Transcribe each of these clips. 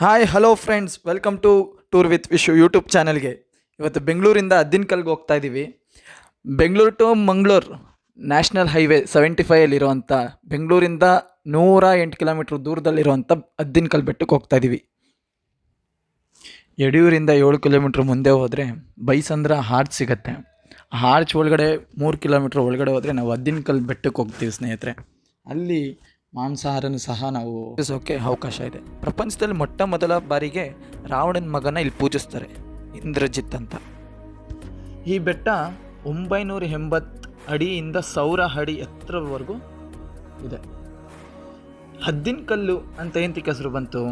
Hi hello friends, welcome to tour with Vishu YouTube ಚಾನಲ್ಗೆ. ಇವತ್ತು ಬೆಂಗಳೂರಿಂದ ಅದ್ದಿನಕಲ್ಗೆ ಹೋಗ್ತಾ ಇದ್ದೀವಿ. Bengaluru to Mangaluru national highway 75 ಬೆಂಗಳೂರಿಂದ 108 ಕಿಲೋಮೀಟ್ರ್ ದೂರದಲ್ಲಿರುವಂಥ ಅದ್ದಿನಕಲ್ ಬೆಟ್ಟಕ್ಕೆ ಹೋಗ್ತಾ ಇದ್ದೀವಿ. ಯಡಿಯೂರಿಂದ 7 ಕಿಲೋಮೀಟ್ರ್ ಮುಂದೆ ಹೋದರೆ ಬೈಸಂದ್ರ ಆರ್ಚ್ ಸಿಗುತ್ತೆ. ಆರ್ಚ್ ಒಳಗಡೆ 3 ಕಿಲೋಮೀಟ್ರ್ ಒಳಗಡೆ ಹೋದರೆ ನಾವು ಅದ್ದಿನಕಲ್ ಬೆಟ್ಟಕ್ಕೆ ಹೋಗ್ತೀವಿ ಸ್ನೇಹಿತರೆ. ಅಲ್ಲಿ ಮಾಂಸಾಹಾರನೂ ಸಹ ನಾವು ಪೂಜಿಸೋಕ್ಕೆ ಅವಕಾಶ ಇದೆ. ಪ್ರಪಂಚದಲ್ಲಿ ಮೊಟ್ಟ ಮೊದಲ ಬಾರಿಗೆ ರಾವಣನ ಮಗನ ಇಲ್ಲಿ ಪೂಜಿಸ್ತಾರೆ, ಇಂದ್ರಜಿತ್ ಅಂತ. ಈ ಬೆಟ್ಟ 980 ಅಡಿಯಿಂದ 1000 ಅಡಿ ಎತ್ತರವರೆಗೂ ಇದೆ. ಹದ್ದಿನಕಲ್ಲು ಅಂತ ಏನಕ್ಕೆ ಹೆಸರು ಬಂತು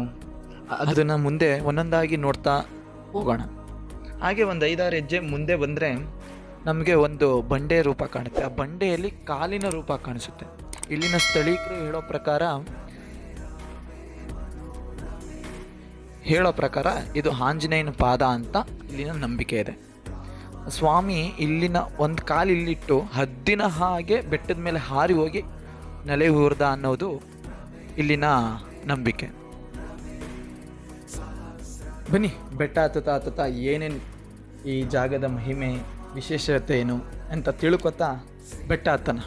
ಅದನ್ನು ಮುಂದೆ ಒಂದೊಂದಾಗಿ ನೋಡ್ತಾ ಹೋಗೋಣ. ಹಾಗೆ ಒಂದು 5-6 ಹೆಜ್ಜೆ ಮುಂದೆ ಬಂದರೆ ನಮಗೆ ಒಂದು ಬಂಡೆ ರೂಪ ಕಾಣುತ್ತೆ. ಆ ಬಂಡೆಯಲ್ಲಿ ಕಾಲಿನ ರೂಪ ಕಾಣಿಸುತ್ತೆ. ಇಲ್ಲಿನ ಸ್ಥಳೀಕರು ಹೇಳೋ ಪ್ರಕಾರ ಇದು ಆಂಜನೇಯನ ಪಾದ ಅಂತ ಇಲ್ಲಿನ ನಂಬಿಕೆ ಇದೆ. ಸ್ವಾಮಿ ಇಲ್ಲಿನ ಒಂದು ಕಾಲು ಇಲ್ಲಿಟ್ಟು ಹದ್ದಿನ ಹಾಗೆ ಬೆಟ್ಟದ ಮೇಲೆ ಹಾರಿ ಹೋಗಿ ನೆಲೆ ಊರ್ದ ಅನ್ನೋದು ಇಲ್ಲಿನ ನಂಬಿಕೆ. ಬನ್ನಿ, ಬೆಟ್ಟ ಹತ್ತುತ್ತಾ ಏನೇನು ಈ ಜಾಗದ ಮಹಿಮೆ ವಿಶೇಷತೆ ಏನು ಅಂತ ತಿಳ್ಕೊತಾ ಬೆಟ್ಟ ಹತ್ತನ.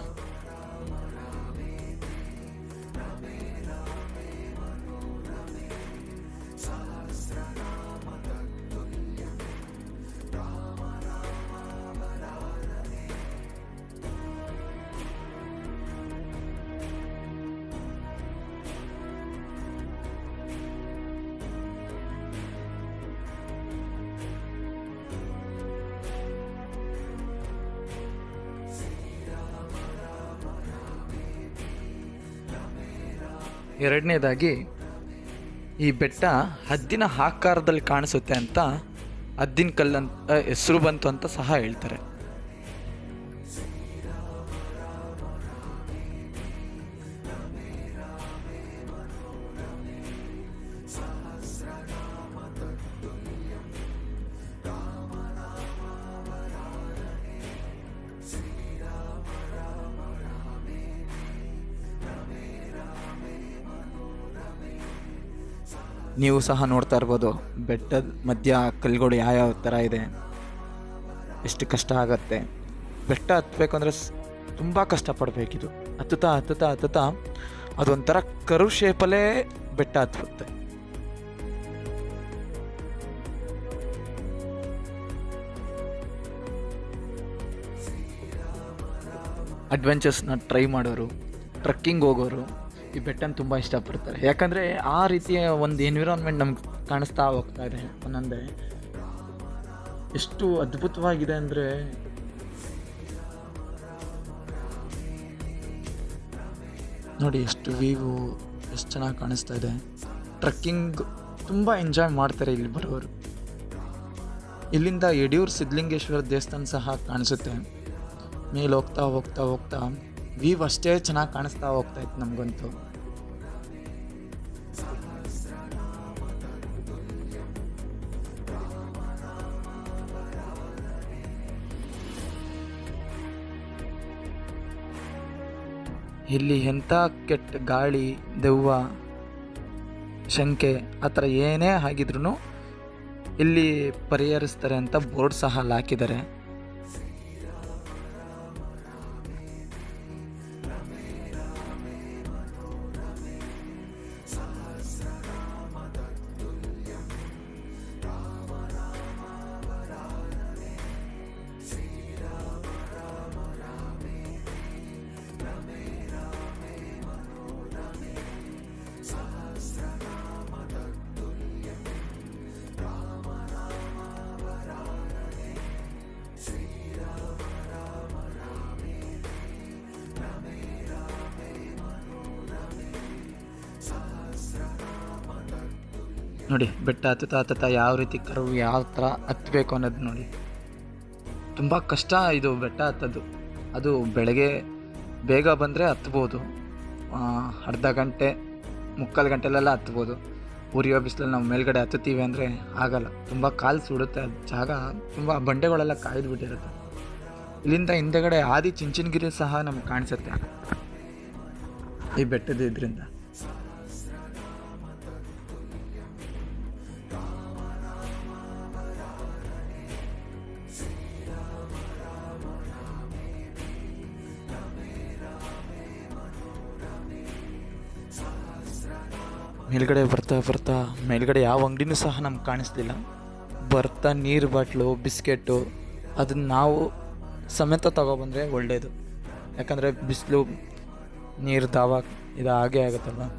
ಎರಡನೇದಾಗಿ, ಈ ಬೆಟ್ಟ ಹದ್ದಿನ ಆಕಾರದಲ್ಲಿ ಕಾಣಿಸುತ್ತೆ ಅಂತ ಹದ್ದಿನಕಲ್ಲು ಅಂತ ಹೆಸರು ಬಂತು ಅಂತ ಸಹ ಹೇಳ್ತಾರೆ. ನೀವು ಸಹ ನೋಡ್ತಾ ಇರ್ಬೋದು ಬೆಟ್ಟದ ಮಧ್ಯ ಕಲ್ಲುಗಳು ಯಾವ್ಯಾವ ಥರ ಇದೆ, ಎಷ್ಟು ಕಷ್ಟ ಆಗತ್ತೆ. ಬೆಟ್ಟ ಹತ್ತಬೇಕು ಅಂದರೆ ತುಂಬ ಕಷ್ಟಪಡಬೇಕಿದು. ಹತ್ತುತ್ತಾ ಅದೊಂಥರ ಕರು ಶೇಪಲ್ಲೇ ಬೆಟ್ಟ ಹತ್ತುತ್ತೆ. ಅಡ್ವೆಂಚರ್ಸ್ನ ಟ್ರೈ ಮಾಡೋರು, ಟ್ರಕ್ಕಿಂಗ್ ಹೋಗೋರು ಈ ಬೆಟ್ಟನ ತುಂಬ ಇಷ್ಟಪಡ್ತಾರೆ. ಯಾಕಂದರೆ ಆ ರೀತಿಯ ಒಂದು ಎನ್ವಿರಾನ್ಮೆಂಟ್ ನಮ್ಗೆ ಕಾಣಿಸ್ತಾ ಹೋಗ್ತಾ ಇದೆ. ಒಂದೊಂದೇ ಎಷ್ಟು ಅದ್ಭುತವಾಗಿದೆ ಅಂದರೆ ನೋಡಿ, ಎಷ್ಟು ವ್ಯೂ ಎಷ್ಟು ಚೆನ್ನಾಗಿ ಕಾಣಿಸ್ತಾ ಇದೆ. ಟ್ರಕ್ಕಿಂಗ್ ತುಂಬ ಎಂಜಾಯ್ ಮಾಡ್ತಾರೆ ಇಲ್ಲಿ ಬರೋರು. ಇಲ್ಲಿಂದ ಯಡಿಯೂರು ಸಿದ್ಧಲಿಂಗೇಶ್ವರ ದೇವಸ್ಥಾನ ಸಹ ಕಾಣಿಸುತ್ತೆ. ಮೇಲೆ ಹೋಗ್ತಾ ವ್ಯೂ ಅಷ್ಟೇ ಚೆನ್ನಾಗಿ ಕಾಣಿಸ್ತಾ ಹೋಗ್ತಾ ಇತ್ತು ನಮಗಂತೂ. ಇಲ್ಲಿ ಎಂಥ ಕೆಟ್ಟ ಗಾಳಿ, ದೆವ್ವ, ಶಂಕೆ ಆ ಥರ ಏನೇ ಆಗಿದ್ರು ಇಲ್ಲಿ ಪರಿಹರಿಸ್ತಾರೆ ಅಂತ ಬೋರ್ಡ್ ಸಹ ಹಾಕಿದ್ದಾರೆ. ನೋಡಿ, ಬೆಟ್ಟ ಹತ್ತುತ್ತಾ ಯಾವ ರೀತಿ ಕರ್ವ್ ಯಾವ ಥರ ಹತ್ತಬೇಕು ಅನ್ನೋದು ನೋಡಿ. ತುಂಬ ಕಷ್ಟ ಇದು ಬೆಟ್ಟ ಹತ್ತೋದು. ಅದು ಬೆಳಗ್ಗೆ ಬೇಗ ಬಂದರೆ ಹತ್ಬೋದು, ಅರ್ಧ ಗಂಟೆ ಮುಕ್ಕಾಲು ಗಂಟೆಲೆಲ್ಲ ಹತ್ಬೋದು. ಉರಿಯೋ ಬಿಸಿಲಲ್ಲಿ ನಾವು ಮೇಲ್ಗಡೆ ಹತ್ತುತ್ತೀವಿ ಅಂದರೆ ಆಗಲ್ಲ, ತುಂಬ ಕಾಲು ಸುಡುತ್ತೆ. ಅದು ಜಾಗ ತುಂಬ ಬಂಡೆಗಳೆಲ್ಲ ಕಾಯ್ದು ಬಿಟ್ಟಿರುತ್ತೆ. ಇಲ್ಲಿಂದ ಹಿಂದೆಗಡೆ ಚುಂಚನಗಿರಿ ಸಹ ನಮ್ಗೆ ಕಾಣಿಸುತ್ತೆ ಈ ಬೆಟ್ಟದ ಇದರಿಂದ. ಮೇಲ್ಗಡೆ ಬರ್ತಾ ಬರ್ತಾ ಮೇಲ್ಗಡೆ ಯಾವ ಅಂಗಡಿನೂ ಸಹ ನಮ್ಗೆ ಕಾಣಿಸ್ಲಿಲ್ಲ. ಬರ್ತಾ ನೀರು ಬಾಟ್ಲು, ಬಿಸ್ಕೆಟು ಅದನ್ನು ನಾವು ಸಮೇತ ತಗೊಬಂದರೆ ಒಳ್ಳೆಯದು. ಯಾಕಂದರೆ ಬಿಸಿಲು ನೀರು ದಾವ ಇದು ಹಾಗೇ ಆಗುತ್ತಲ್ವ.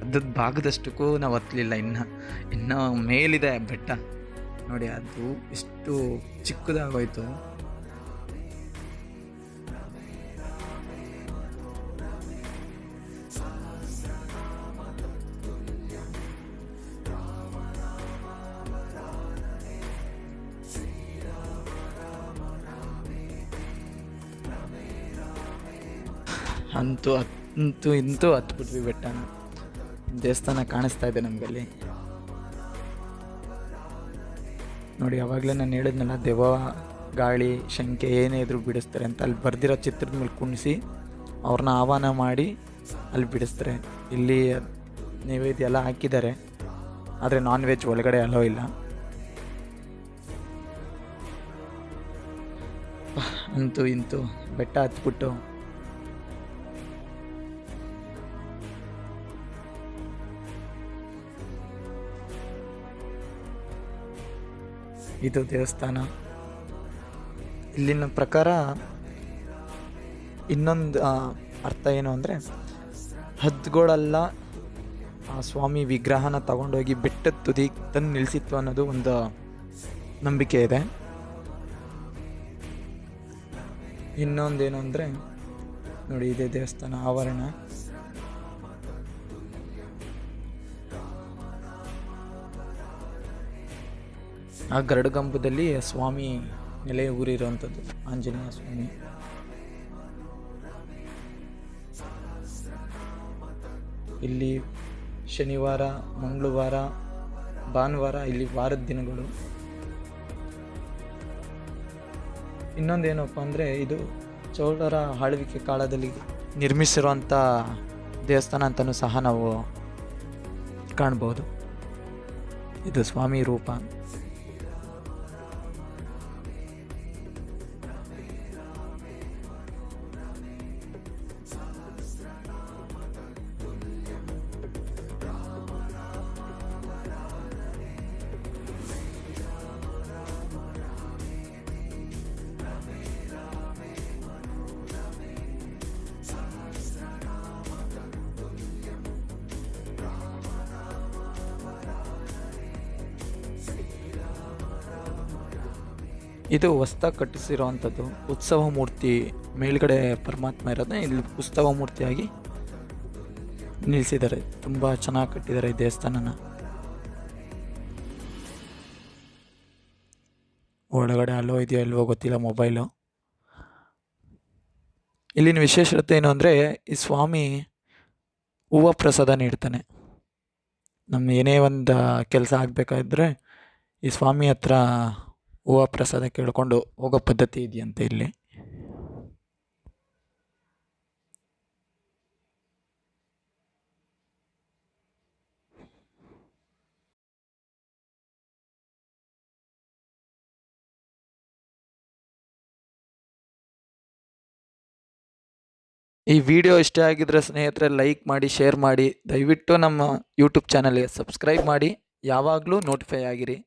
ಅರ್ಧದ ಭಾಗದಷ್ಟಕ್ಕೂ ನಾವು ಹತ್ತಲಿಲ್ಲ. ಇನ್ನು ಮೇಲಿದೆ ಬೆಟ್ಟ ನೋಡಿ, ಅದು ಎಷ್ಟು ಚಿಕ್ಕದಾಗೋಯ್ತು. ಅಂತೂ ಹತ್ಬಿಟ್ವಿ ಬೆಟ್ಟನ. ದೇವಸ್ಥಾನ ಕಾಣಿಸ್ತಾ ಇದೆ ನಮಗಲ್ಲಿ ನೋಡಿ. ಆವಾಗಲೇ ನಾನು ಹೇಳಿದ್ನಲ್ಲ, ದೆವ್ವ, ಗಾಳಿ, ಶಂಕೆ ಏನೇ ಇದ್ರೂ ಬಿಡಿಸ್ತಾರೆ ಅಂತ. ಅಲ್ಲಿ ಬರ್ದಿರೋ ಚಿತ್ರದ ಮೇಲೆ ಕುಣಿಸಿ ಅವ್ರನ್ನ ಆಹ್ವಾನ ಮಾಡಿ ಅಲ್ಲಿ ಬಿಡಿಸ್ತಾರೆ. ಇಲ್ಲಿ ನೈವೇದ್ಯ ಎಲ್ಲ ಹಾಕಿದ್ದಾರೆ, ಆದರೆ ನಾನ್ ವೆಜ್ ಒಳಗಡೆ ಅಲೋ ಇಲ್ಲ. ಅಂತೂ ಬೆಟ್ಟ ಹತ್ಬಿಟ್ಟು ಇದು ದೇವಸ್ಥಾನ. ಇಲ್ಲಿನ ಪ್ರಕಾರ ಇನ್ನೊಂದು ಅರ್ಥ ಏನು ಅಂದರೆ, ಹದ್ದುಗಳೆಲ್ಲ ಆ ಸ್ವಾಮಿ ವಿಗ್ರಹನ ತಗೊಂಡೋಗಿ ಬೆಟ್ಟದ ತುದಿ ತಂದು ನಿಲ್ಲಿಸಿತ್ತು ಅನ್ನೋದು ಒಂದು ನಂಬಿಕೆ ಇದೆ. ಇನ್ನೊಂದೇನು ಅಂದರೆ ನೋಡಿ, ಇದೇ ದೇವಸ್ಥಾನ ಆವರಣ. ಆ ಗರುಡಗಂಬದಲ್ಲಿ ಸ್ವಾಮಿ ನೆಲೆ ಊರಿರುವಂಥದ್ದು, ಆಂಜನೇಯ ಸ್ವಾಮಿ. ಇಲ್ಲಿ ಶನಿವಾರ, ಮಂಗಳವಾರ, ಭಾನುವಾರ ಇಲ್ಲಿ ವಾರದ ದಿನಗಳು. ಇನ್ನೊಂದೇನಪ್ಪ ಅಂದರೆ, ಇದು ಚೋಳರ ಆಳ್ವಿಕೆ ಕಾಲದಲ್ಲಿ ನಿರ್ಮಿಸಿರುವಂಥ ದೇವಸ್ಥಾನ ಅಂತಲೂ ಸಹ ನಾವು ಕಾಣ್ಬೋದು. ಇದು ಸ್ವಾಮಿ ರೂಪ. ಇದು ಹೊಸ್ದಾಗಿ ಕಟ್ಟಿಸಿರೋವಂಥದ್ದು ಉತ್ಸವ ಮೂರ್ತಿ. ಮೇಲ್ಗಡೆ ಪರಮಾತ್ಮ ಇರೋದನ್ನ ಇಲ್ಲಿ ಉತ್ಸವ ಮೂರ್ತಿಯಾಗಿ ನಿಲ್ಲಿಸಿದ್ದಾರೆ. ತುಂಬ ಚೆನ್ನಾಗಿ ಕಟ್ಟಿದ್ದಾರೆ ಈ ದೇವಸ್ಥಾನನ. ಒಳಗಡೆ ಅಲ್ಲೋ ಇದೆಯೋ ಇಲ್ವೋ ಗೊತ್ತಿಲ್ಲ ಮೊಬೈಲು. ಇಲ್ಲಿನ ವಿಶೇಷತೆ ಏನು ಅಂದರೆ, ಈ ಸ್ವಾಮಿ ಹೂವು ಪ್ರಸಾದ ನೀಡ್ತಾನೆ. ನಮ್ಮ ಏನೇ ಒಂದು ಕೆಲಸ ಆಗಬೇಕಾದ್ರೆ ಈ ಸ್ವಾಮಿ ಹತ್ರ ಹೂವು ಪ್ರಸಾದ ಕೇಳಿಕೊಂಡು ಹೋಗೋ ಪದ್ಧತಿ ಇದೆಯಂತೆ ಇಲ್ಲಿ. ಈ ವಿಡಿಯೋ ಇಷ್ಟ ಆಗಿದ್ರೆ ಸ್ನೇಹಿತರೆ ಲೈಕ್ ಮಾಡಿ, ಶೇರ್ ಮಾಡಿ. ದಯವಿಟ್ಟು ನಮ್ಮ ಯೂಟ್ಯೂಬ್ ಚಾನಲ್ಗೆ ಸಬ್ಸ್ಕ್ರೈಬ್ ಮಾಡಿ, ಯಾವಾಗಲೂ ನೋಟಿಫೈ ಆಗಿರಿ.